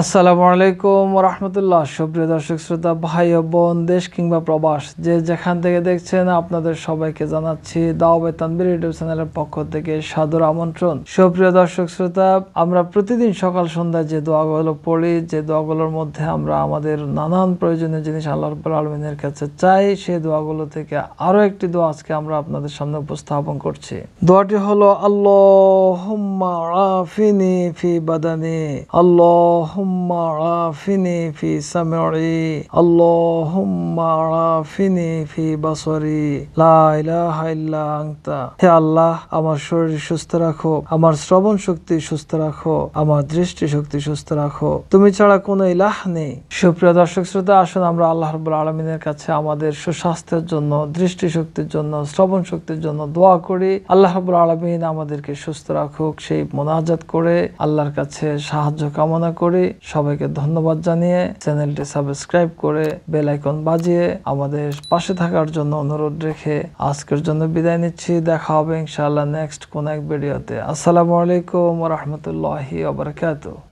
আসসালামু আলাইকুম ওয়া রাহমাতুল্লাহ। সুপ্রিয় দর্শক শ্রোতা ভাই ও বোন, দেশ কিংবা প্রবাস যে যেখান থেকে দেখছেন, আপনাদের সবাইকে জানাচ্ছি দাওয়াত তানবীর ইউটিউব চ্যানেলের পক্ষ থেকে সাদর আমন্ত্রণ। সুপ্রিয় দর্শক শ্রোতা, আমরা প্রতিদিন সকাল সন্ধ্যায় যে দোয়াগুলো পড়ি, যে দোয়াগুলোর মধ্যে আমরা আমাদের নানান প্রয়োজনীয় জিনিস আল্লাহ রাব্বুল আলামিনের কাছে চাই, সেই দোয়াগুলো থেকে আরো একটি দোয়া আজকে আমরা আপনাদের সামনে উপস্থাপন করছি। দোয়াটি হলো আল্লাহুম্মা আফিনি ফি বাদানি, আল্লাহুম্মা আফিনি ফি সামঈ, আল্লাহুম্মা আফিনি ফি বাসরি, লা ইলাহা ইল্লা আনতা। হে আল্লাহ, আমার শরীর সুস্থ রাখো, আমার শ্রবণ শক্তি সুস্থ রাখো, আমার দৃষ্টি শক্তি সুস্থ রাখো, তুমি ছাড়া কোনো ইলাহ নেই। সুপ্রিয় দর্শক শ্রোতা, আসুন আমরা আল্লাহ রাব্বুল আলামিনের কাছে আমাদের সুস্বাস্থ্যের জন্য, দৃষ্টি শক্তির জন্য, শ্রবণ শক্তির জন্য দোয়া করি। আল্লাহ রাব্বুল আলামিন আমাদেরকে সুস্থ রাখুক, সেই মোনাজাত করে আল্লাহর কাছে সাহায্য কামনা করি। সবাইকে ধন্যবাদ জানিয়ে চ্যানেলটি সাবস্ক্রাইব করে বেল আইকন বাজিয়ে আমাদের পাশে থাকার জন্য অনুরোধ রেখে আজকের জন্য বিদায় নিচ্ছি। দেখা হবে ইনশাআল্লাহ নেক্সট কোন এক ভিডিওতে। আসসালামু আলাইকুম ওয়া রাহমাতুল্লাহি ওয়া বারাকাতুহু।